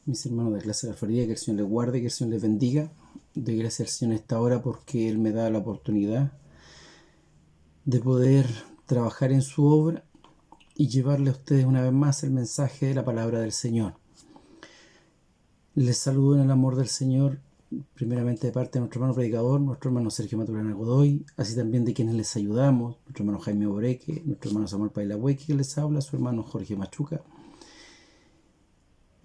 mis hermanos de clase de alfarería, que el Señor les guarde, que el Señor les bendiga. Doy gracias al Señor en esta hora porque Él me da la oportunidad de poder trabajar en su obra y llevarle a ustedes una vez más el mensaje de la palabra del Señor. Les saludo en el amor del Señor, primeramente de parte de nuestro hermano predicador, nuestro hermano Sergio Maturana Godoy, así también de quienes les ayudamos, nuestro hermano Jaime Obreque, nuestro hermano Samuel Pailahueque, que les habla, su hermano Jorge Machuca.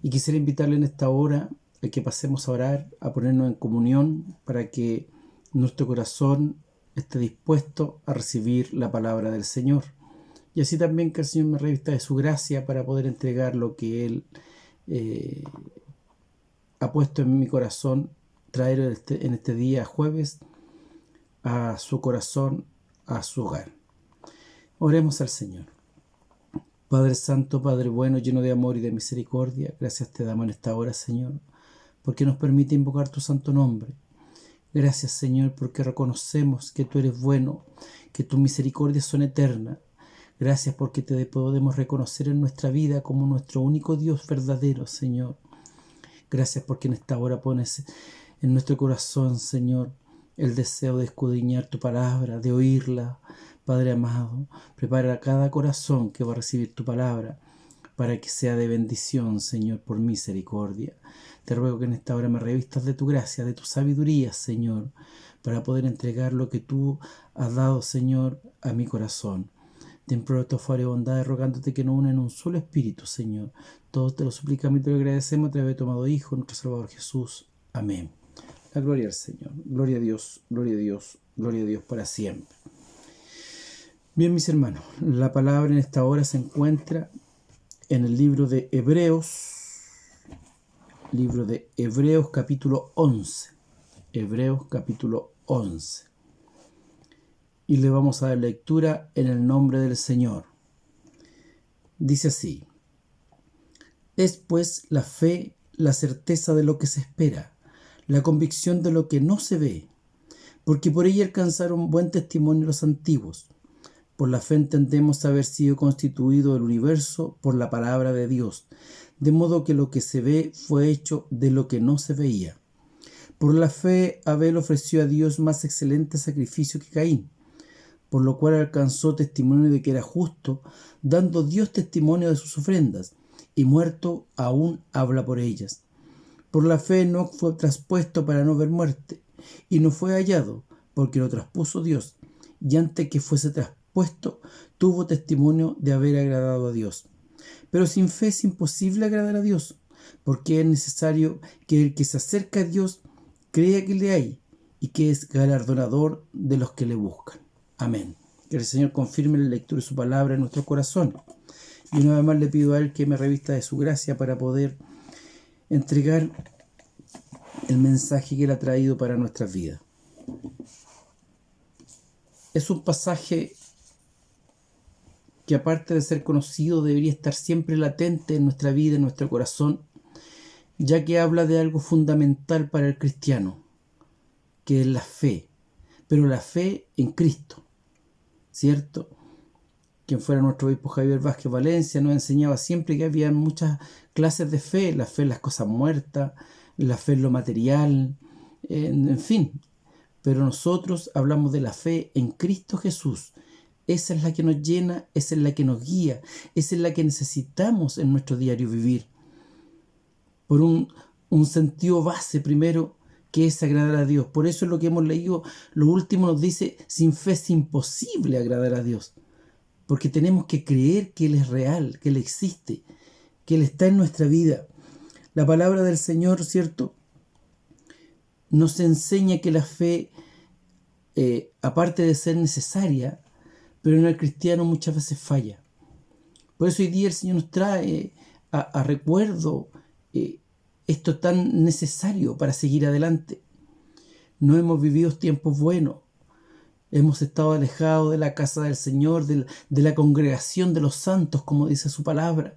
Y quisiera invitarle en esta hora a que pasemos a orar, a ponernos en comunión para que nuestro corazón esté dispuesto a recibir la palabra del Señor. Y así también que el Señor me revista de su gracia para poder entregar lo que Él ha puesto en mi corazón, traer en este día jueves a su corazón, a su hogar. Oremos al Señor. Padre Santo, Padre bueno, lleno de amor y de misericordia, gracias te damos en esta hora, Señor, porque nos permite invocar tu santo nombre. Gracias, Señor, porque reconocemos que tú eres bueno, que tus misericordias son eternas. Gracias porque te podemos reconocer en nuestra vida como nuestro único Dios verdadero, Señor. Gracias porque en esta hora pones en nuestro corazón, Señor, el deseo de escudriñar tu palabra, de oírla. Padre amado, prepara cada corazón que va a recibir tu palabra para que sea de bendición, Señor, por misericordia. Te ruego que en esta hora me revistas de tu gracia, de tu sabiduría, Señor, para poder entregar lo que tú has dado, Señor, a mi corazón. Te imploro tu favor y bondad, rogándote que nos una en un solo espíritu, Señor. Todos te lo suplicamos y te lo agradecemos a través de tu amado Hijo, nuestro Salvador Jesús. Amén. La gloria al Señor. Gloria a Dios, gloria a Dios, gloria a Dios para siempre. Bien, mis hermanos, la palabra en esta hora se encuentra en el libro de Hebreos capítulo 11. Hebreos capítulo 11. Y le vamos a dar lectura en el nombre del Señor. Dice así: es pues la fe, la certeza de lo que se espera, la convicción de lo que no se ve, porque por ella alcanzaron buen testimonio los antiguos. Por la fe entendemos haber sido constituido el universo por la palabra de Dios, de modo que lo que se ve fue hecho de lo que no se veía. Por la fe Abel ofreció a Dios más excelente sacrificio que Caín, por lo cual alcanzó testimonio de que era justo, dando Dios testimonio de sus ofrendas, y muerto aún habla por ellas. Por la fe Enoc fue traspuesto para no ver muerte, y no fue hallado, porque lo traspuso Dios, y antes que fuese traspuesto, tuvo testimonio de haber agradado a Dios. Pero sin fe es imposible agradar a Dios, porque es necesario que el que se acerca a Dios crea que le hay y que es galardonador de los que le buscan. Amén. Que el Señor confirme la lectura de su palabra en nuestro corazón. Y una vez más le pido a Él que me revista de su gracia para poder entregar el mensaje que Él ha traído para nuestras vidas. Es un pasaje que, aparte de ser conocido, debería estar siempre latente en nuestra vida, en nuestro corazón, ya que habla de algo fundamental para el cristiano, que es la fe, pero la fe en Cristo, ¿cierto? Quien fuera nuestro obispo Javier Vázquez Valencia nos enseñaba siempre que había muchas clases de fe: la fe en las cosas muertas, la fe en lo material, en fin. Pero nosotros hablamos de la fe en Cristo Jesús. Esa es la que nos llena, esa es la que nos guía, esa es la que necesitamos en nuestro diario vivir. Por un sentido base primero, que es agradar a Dios. Por eso es lo que hemos leído, lo último nos dice: sin fe es imposible agradar a Dios. Porque tenemos que creer que Él es real, que Él existe, que Él está en nuestra vida. La palabra del Señor, ¿cierto?, nos enseña que la fe, aparte de ser necesaria, pero en el cristiano muchas veces falla. Por eso hoy día el Señor nos trae a recuerdo esto tan necesario para seguir adelante. No hemos vivido tiempos buenos. Hemos estado alejados de la casa del Señor, de la congregación de los santos, como dice su palabra.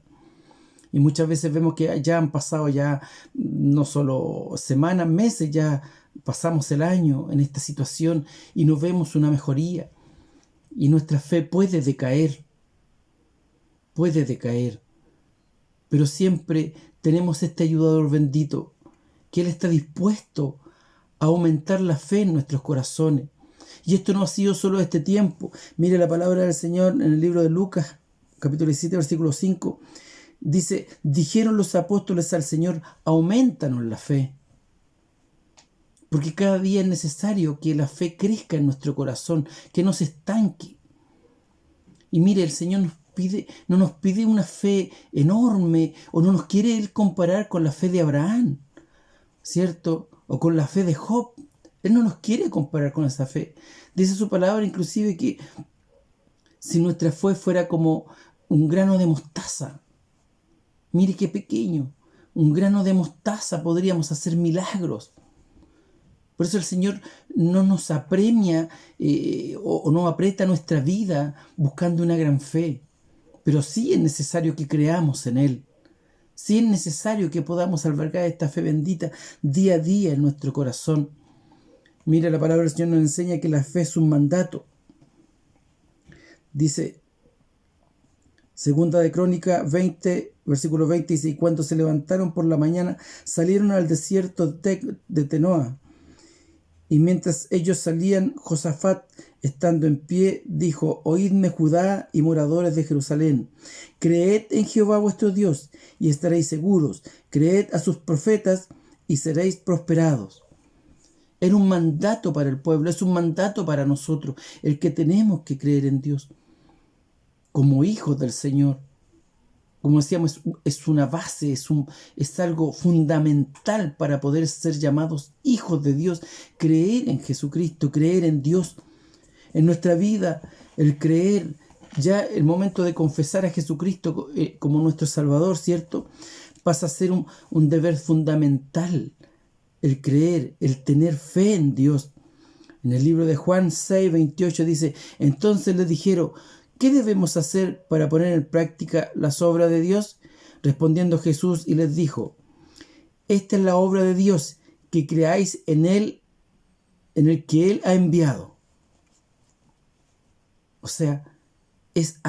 Y muchas veces vemos que ya han pasado ya no solo semanas, meses, ya pasamos el año en esta situación y no vemos una mejoría. Y nuestra fe puede decaer. pero siempre tenemos este ayudador bendito, que Él está dispuesto a aumentar la fe en nuestros corazones. Y esto no ha sido solo este tiempo. Mire la palabra del Señor en el libro de Lucas, capítulo 17, versículo 5. Dice, dijeron los apóstoles al Señor, aumentanos la fe. Porque cada día es necesario que la fe crezca en nuestro corazón, que no se estanque. Y mire, el Señor no nos pide una fe enorme, o no nos quiere Él comparar con la fe de Abraham, ¿cierto? O con la fe de Job. Él no nos quiere comparar con esa fe. Dice su palabra inclusive que si nuestra fe fuera como un grano de mostaza, mire qué pequeño, un grano de mostaza podríamos hacer milagros. Por eso el Señor no nos apremia o no aprieta nuestra vida buscando una gran fe. Pero sí es necesario que creamos en Él. Sí es necesario que podamos albergar esta fe bendita día a día en nuestro corazón. Mira, la palabra del Señor nos enseña que la fe es un mandato. Dice, Segunda de Crónica 20, versículo 20, dice, y cuando se levantaron por la mañana, salieron al desierto de Tenoa. Y mientras ellos salían, Josafat, estando en pie, dijo, oídme Judá y moradores de Jerusalén, creed en Jehová vuestro Dios, y estaréis seguros, creed a sus profetas, y seréis prosperados. Era un mandato para el pueblo, es un mandato para nosotros, el que tenemos que creer en Dios como hijos del Señor. Como decíamos, es una base, es algo fundamental para poder ser llamados hijos de Dios. Creer en Jesucristo, creer en Dios. En nuestra vida, el creer, ya el momento de confesar a Jesucristo como nuestro Salvador, ¿cierto? Pasa a ser un deber fundamental. El creer, el tener fe en Dios. En el libro de Juan 6, 28 dice, entonces les dijeron, ¿qué debemos hacer para poner en práctica las obras de Dios? Respondiendo Jesús y les dijo, esta es la obra de Dios, que creáis en Él, en el que Él ha enviado. O sea, es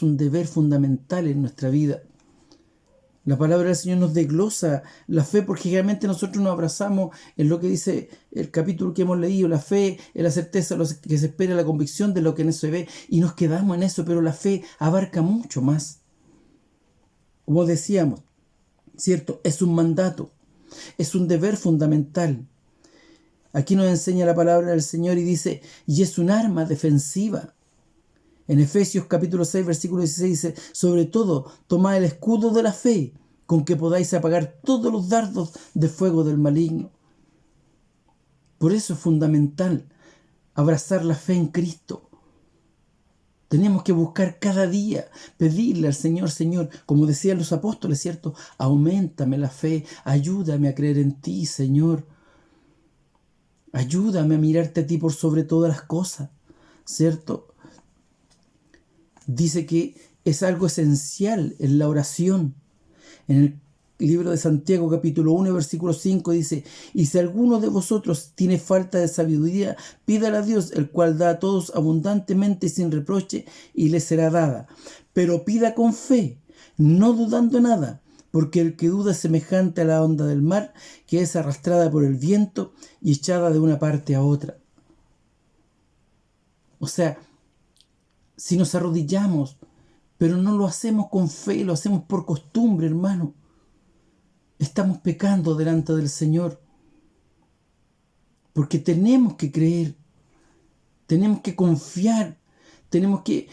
un deber fundamental en nuestra vida. La palabra del Señor nos desglosa la fe, porque generalmente nosotros nos abrazamos en lo que dice el capítulo que hemos leído. La fe es la certeza de lo que se espera, la convicción de lo que no se ve, y nos quedamos en eso, pero la fe abarca mucho más. Como decíamos, ¿cierto? Es un mandato, es un deber fundamental. Aquí nos enseña la palabra del Señor y dice, y es un arma defensiva. En Efesios capítulo 6, versículo 16 dice, sobre todo, tomad el escudo de la fe, con que podáis apagar todos los dardos de fuego del maligno. Por eso es fundamental abrazar la fe en Cristo. Tenemos que buscar cada día, pedirle al Señor, Señor, como decían los apóstoles, ¿cierto? Auméntame la fe, ayúdame a creer en ti, Señor. Ayúdame a mirarte a ti por sobre todas las cosas, ¿cierto? Dice que es algo esencial en la oración. En el libro de Santiago, capítulo 1, versículo 5, dice, y si alguno de vosotros tiene falta de sabiduría, pídale a Dios, el cual da a todos abundantemente y sin reproche, y le será dada. Pero pida con fe, no dudando nada, porque el que duda es semejante a la onda del mar, que es arrastrada por el viento y echada de una parte a otra. O sea, si nos arrodillamos, pero no lo hacemos con fe, lo hacemos por costumbre, hermano, estamos pecando delante del Señor. Porque tenemos que creer, tenemos que confiar, tenemos que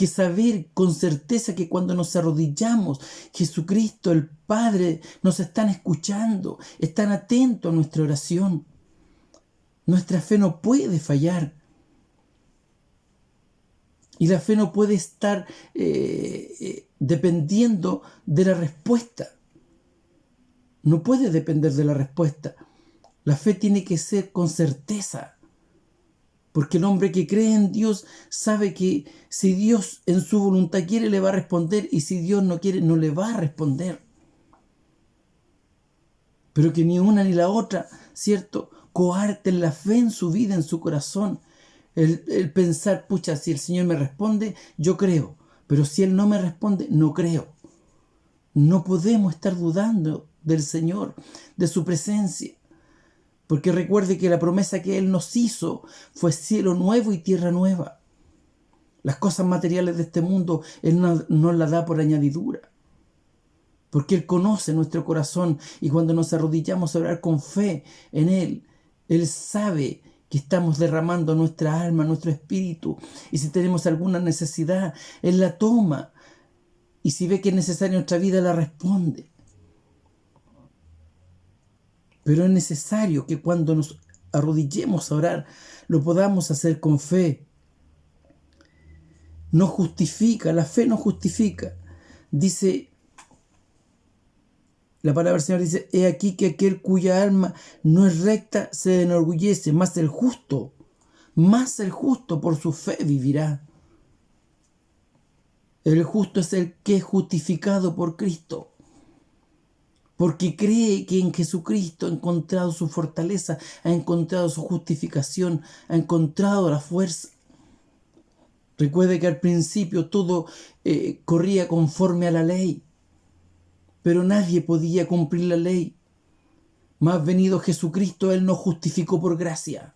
saber con certeza que cuando nos arrodillamos, Jesucristo, el Padre, nos están escuchando, están atentos a nuestra oración. Nuestra fe no puede fallar. Y la fe no puede estar dependiendo de la respuesta. No puede depender de la respuesta. La fe tiene que ser con certeza. Porque el hombre que cree en Dios sabe que si Dios en su voluntad quiere, le va a responder. Y si Dios no quiere, no le va a responder. Pero que ni una ni la otra, ¿cierto?, coarten la fe en su vida, en su corazón. El pensar, pucha, si el Señor me responde, yo creo. Pero si Él no me responde, no creo. No podemos estar dudando del Señor, de su presencia. Porque recuerde que la promesa que Él nos hizo fue cielo nuevo y tierra nueva. Las cosas materiales de este mundo Él nos las da por añadidura. Porque Él conoce nuestro corazón y cuando nos arrodillamos a orar con fe en Él, Él sabe que estamos derramando nuestra alma, nuestro espíritu. Y si tenemos alguna necesidad, Él la toma. Y si ve que es necesaria en nuestra vida, la responde. Pero es necesario que cuando nos arrodillemos a orar, lo podamos hacer con fe. No justifica, la fe no justifica. Dice, la palabra del Señor dice, he aquí que aquel cuya alma no es recta se enorgullece, más el justo por su fe vivirá. El justo es el que es justificado por Cristo, porque cree que en Jesucristo ha encontrado su fortaleza, ha encontrado su justificación, ha encontrado la fuerza. Recuerde que al principio todo corría conforme a la ley, pero nadie podía cumplir la ley. Mas venido Jesucristo, Él nos justificó por gracia.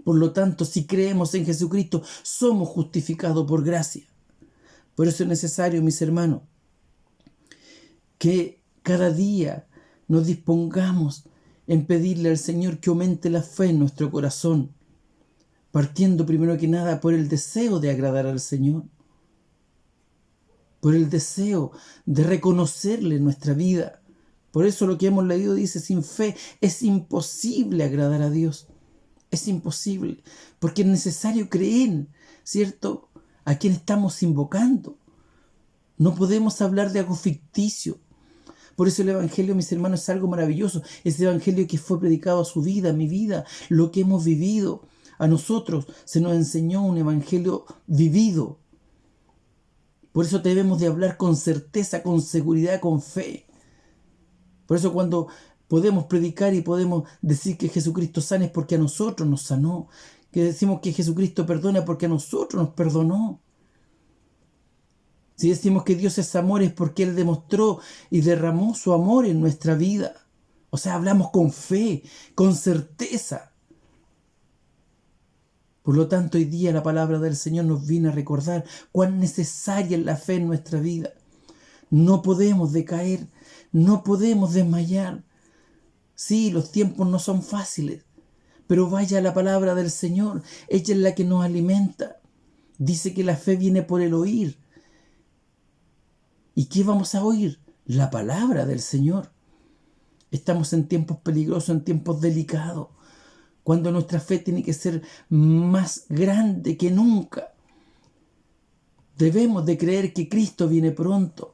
Por lo tanto, si creemos en Jesucristo, somos justificados por gracia. Por eso es necesario, mis hermanos, que cada día nos dispongamos en pedirle al Señor que aumente la fe en nuestro corazón, partiendo primero que nada por el deseo de agradar al Señor, por el deseo de reconocerle en nuestra vida. Por eso lo que hemos leído dice, sin fe es imposible agradar a Dios. Es imposible, porque es necesario creer, ¿cierto?, a quien estamos invocando. No podemos hablar de algo ficticio. Por eso el Evangelio, mis hermanos, es algo maravilloso. Ese Evangelio que fue predicado a su vida, a mi vida, lo que hemos vivido. A nosotros se nos enseñó un Evangelio vivido. Por eso debemos de hablar con certeza, con seguridad, con fe. Por eso cuando podemos predicar y podemos decir que Jesucristo sana es porque a nosotros nos sanó. Que decimos que Jesucristo perdona porque a nosotros nos perdonó. Si decimos que Dios es amor es porque Él demostró y derramó su amor en nuestra vida. O sea, hablamos con fe, con certeza. Por lo tanto, hoy día la palabra del Señor nos viene a recordar cuán necesaria es la fe en nuestra vida. No podemos decaer, no podemos desmayar. Sí, los tiempos no son fáciles, pero vaya a la palabra del Señor. Ella es la que nos alimenta. Dice que la fe viene por el oír. ¿Y qué vamos a oír? La palabra del Señor. Estamos en tiempos peligrosos, en tiempos delicados, cuando nuestra fe tiene que ser más grande que nunca. Debemos de creer que Cristo viene pronto.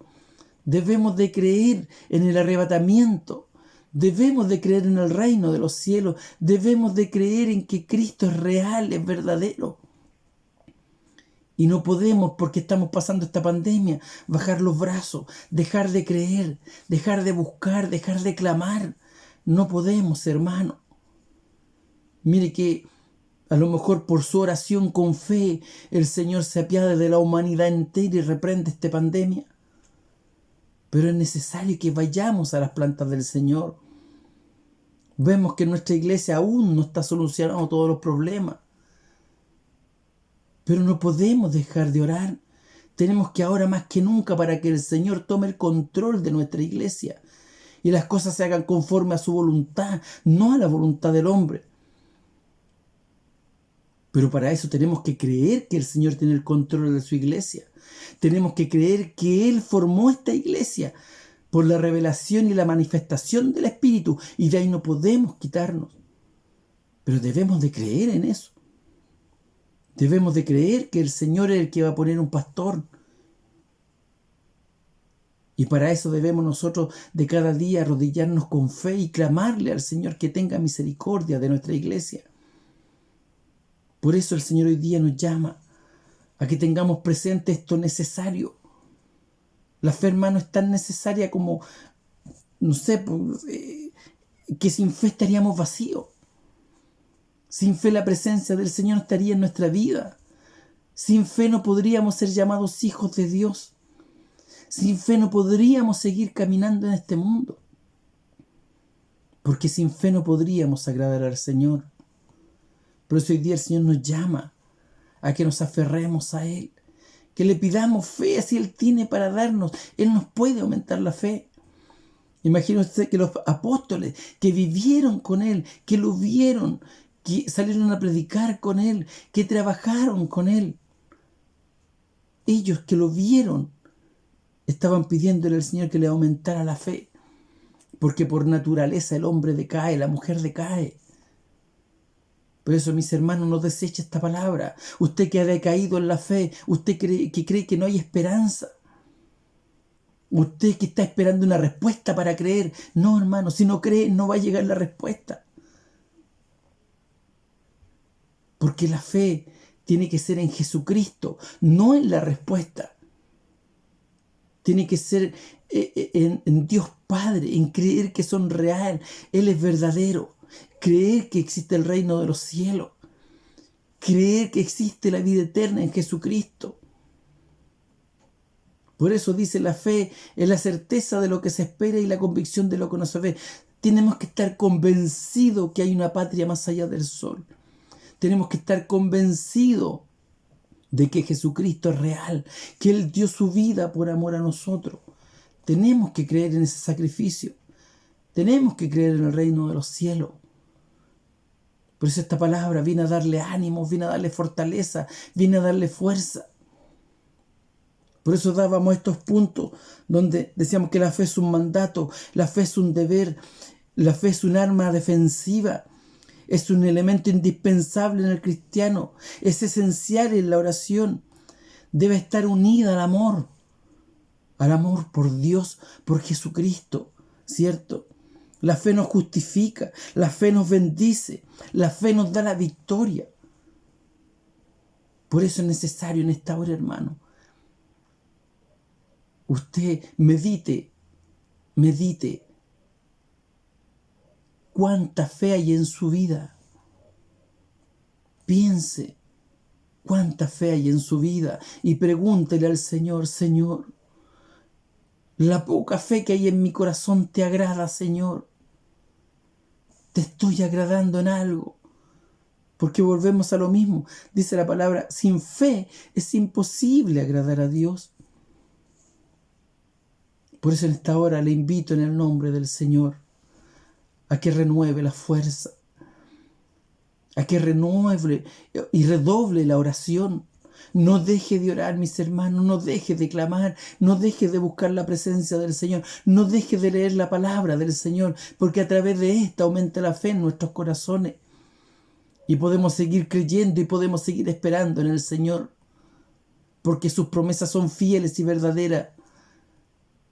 Debemos de creer en el arrebatamiento. Debemos de creer en el reino de los cielos. Debemos de creer en que Cristo es real, es verdadero. Y no podemos, porque estamos pasando esta pandemia, bajar los brazos, dejar de creer, dejar de buscar, dejar de clamar. No podemos, hermano. Mire que a lo mejor por su oración con fe, el Señor se apiade de la humanidad entera y reprende esta pandemia. Pero es necesario que vayamos a las plantas del Señor. Vemos que nuestra iglesia aún no está solucionando todos los problemas. Pero no podemos dejar de orar. Tenemos que ahora más que nunca para que el Señor tome el control de nuestra iglesia y las cosas se hagan conforme a su voluntad, no a la voluntad del hombre. Pero para eso tenemos que creer que el Señor tiene el control de su iglesia. Tenemos que creer que Él formó esta iglesia por la revelación y la manifestación del Espíritu, y de ahí no podemos quitarnos. Pero debemos de creer en eso. Debemos de creer que el Señor es el que va a poner un pastor. Y para eso debemos nosotros de cada día arrodillarnos con fe y clamarle al Señor que tenga misericordia de nuestra iglesia. Por eso el Señor hoy día nos llama a que tengamos presente esto necesario. La fe, hermano, es tan necesaria como, no sé, que sin fe estaríamos vacíos. Sin fe la presencia del Señor no estaría en nuestra vida. Sin fe no podríamos ser llamados hijos de Dios. Sin fe no podríamos seguir caminando en este mundo. Porque sin fe no podríamos agradar al Señor. Por eso hoy día el Señor nos llama a que nos aferremos a Él. Que le pidamos fe, así Él tiene para darnos. Él nos puede aumentar la fe. Imagínense que los apóstoles que vivieron con Él, que lo vieron, que salieron a predicar con Él, que trabajaron con Él. Ellos que lo vieron estaban pidiéndole al Señor que le aumentara la fe. Porque por naturaleza el hombre decae, la mujer decae. Por eso, mis hermanos, no deseche esta palabra. Usted que ha decaído en la fe, usted cree que no hay esperanza. Usted que está esperando una respuesta para creer. No, hermano, si no cree, no va a llegar la respuesta. Porque la fe tiene que ser en Jesucristo, no en la respuesta. Tiene que ser en Dios Padre, en creer que son real. Él es verdadero. Creer que existe el reino de los cielos. Creer que existe la vida eterna en Jesucristo. Por eso dice la fe es la certeza de lo que se espera y la convicción de lo que no se ve. Tenemos que estar convencidos que hay una patria más allá del sol. Tenemos que estar convencidos de que Jesucristo es real, que Él dio su vida por amor a nosotros. Tenemos que creer en ese sacrificio. Tenemos que creer en el reino de los cielos. Por eso esta palabra viene a darle ánimo, viene a darle fortaleza, viene a darle fuerza. Por eso dábamos estos puntos donde decíamos que la fe es un mandato, la fe es un deber, la fe es un arma defensiva, es un elemento indispensable en el cristiano, es esencial en la oración, debe estar unida al amor por Dios, por Jesucristo, ¿cierto? La fe nos justifica, la fe nos bendice, la fe nos da la victoria. Por eso es necesario en esta hora, hermano, usted medite cuánta fe hay en su vida. Piense cuánta fe hay en su vida y pregúntele al Señor: Señor, la poca fe que hay en mi corazón te agrada, Señor. Te estoy agradando en algo. Porque volvemos a lo mismo. Dice la palabra, sin fe es imposible agradar a Dios. Por eso en esta hora le invito en el nombre del Señor a que renueve la fuerza, a que renueve y redoble la oración. No deje de orar, mis hermanos, no deje de clamar, no deje de buscar la presencia del Señor, no deje de leer la palabra del Señor, porque a través de esta aumenta la fe en nuestros corazones y podemos seguir creyendo y podemos seguir esperando en el Señor, porque sus promesas son fieles y verdaderas,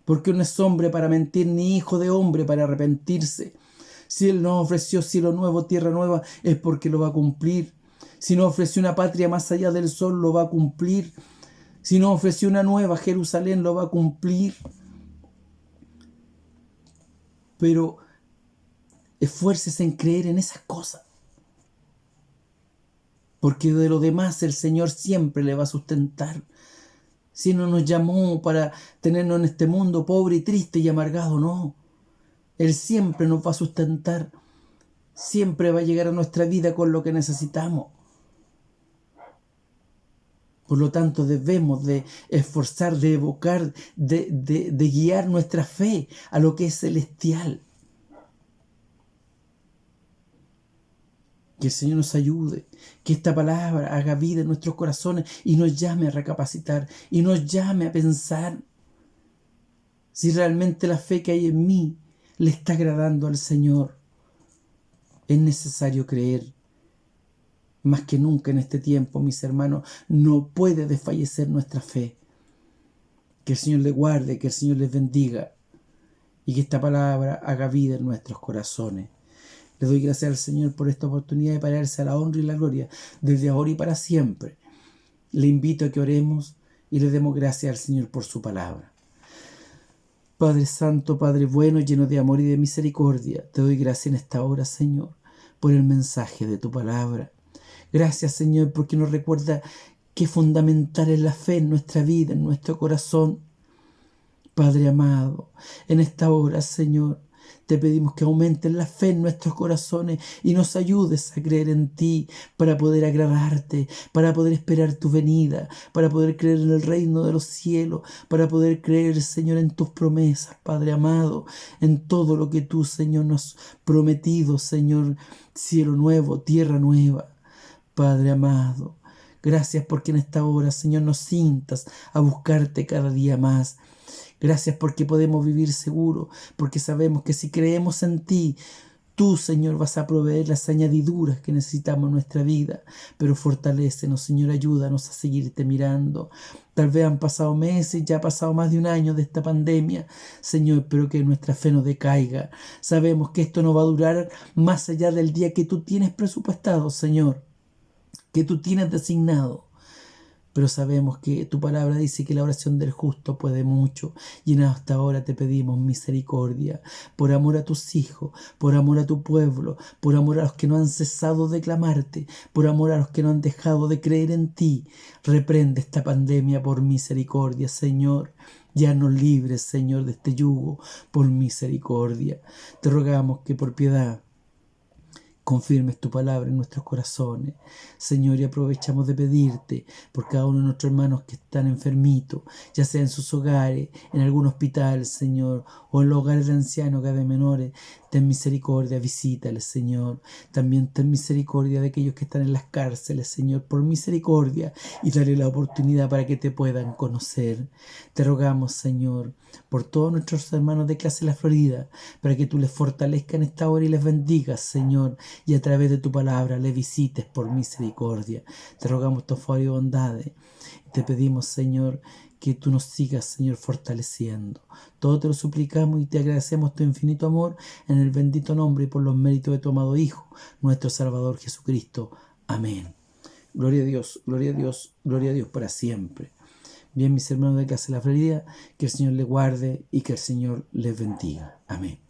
porque no es hombre para mentir, ni hijo de hombre para arrepentirse. Si Él nos ofreció cielo nuevo, tierra nueva, es porque lo va a cumplir. Si nos ofreció una patria más allá del sol, lo va a cumplir. Si nos ofreció una nueva Jerusalén, lo va a cumplir. Pero esfuércese en creer en esas cosas, porque de lo demás el Señor siempre le va a sustentar. Si no nos llamó para tenernos en este mundo pobre y triste y amargado, no. Él siempre nos va a sustentar. Siempre va a llegar a nuestra vida con lo que necesitamos. Por lo tanto, debemos de esforzar, de evocar, de guiar nuestra fe a lo que es celestial. Que el Señor nos ayude, que esta palabra haga vida en nuestros corazones y nos llame a recapacitar y nos llame a pensar si realmente la fe que hay en mí le está agradando al Señor. Es necesario creer. Más que nunca en este tiempo, mis hermanos, no puede desfallecer nuestra fe. Que el Señor les guarde, que el Señor les bendiga y que esta palabra haga vida en nuestros corazones. Le doy gracias al Señor por esta oportunidad de pararse a la honra y la gloria desde ahora y para siempre. Le invito a que oremos y le demos gracias al Señor por su palabra. Padre Santo, Padre bueno, lleno de amor y de misericordia, te doy gracias en esta hora, Señor, por el mensaje de tu palabra. Gracias, Señor, porque nos recuerda que fundamental es la fe en nuestra vida, en nuestro corazón. Padre amado, en esta hora, Señor, te pedimos que aumentes la fe en nuestros corazones y nos ayudes a creer en ti para poder agradarte, para poder esperar tu venida, para poder creer en el reino de los cielos, para poder creer, Señor, en tus promesas, Padre amado, en todo lo que tú, Señor, nos has prometido, Señor, cielo nuevo, tierra nueva. Padre amado, gracias porque en esta hora, Señor, nos cintas a buscarte cada día más. Gracias porque podemos vivir seguros, porque sabemos que si creemos en ti, tú, Señor, vas a proveer las añadiduras que necesitamos en nuestra vida. Pero fortalécenos, Señor, ayúdanos a seguirte mirando. Tal vez han pasado meses, ya ha pasado más de un año de esta pandemia, Señor, pero que nuestra fe no decaiga. Sabemos que esto no va a durar más allá del día que tú tienes presupuestado, Señor, que tú tienes designado. Pero sabemos que tu palabra dice que la oración del justo puede mucho. Y en hasta ahora te pedimos misericordia por amor a tus hijos, por amor a tu pueblo, por amor a los que no han cesado de clamarte, por amor a los que no han dejado de creer en ti. Reprende esta pandemia por misericordia, Señor. Ya nos libres, Señor, de este yugo por misericordia. Te rogamos que por piedad confirmes tu palabra en nuestros corazones, Señor, y aprovechamos de pedirte por cada uno de nuestros hermanos que están enfermitos, ya sea en sus hogares, en algún hospital, Señor, o en los hogares de ancianos, hogares de menores. Ten misericordia, visítales, Señor. También ten misericordia de aquellos que están en las cárceles, Señor, por misericordia, y dale la oportunidad para que te puedan conocer. Te rogamos, Señor, por todos nuestros hermanos de clase La Florida, para que tú les fortalezcas en esta hora y les bendigas, Señor, y a través de tu palabra les visites por misericordia. Te rogamos tu favor y bondades. Te pedimos, Señor, que tú nos sigas, Señor, fortaleciendo. Todo te lo suplicamos y te agradecemos tu infinito amor en el bendito nombre y por los méritos de tu amado Hijo, nuestro Salvador Jesucristo. Amén. Gloria a Dios, gloria a Dios, gloria a Dios para siempre. Bien, mis hermanos de clase La Florida, que el Señor les guarde y que el Señor les bendiga. Amén.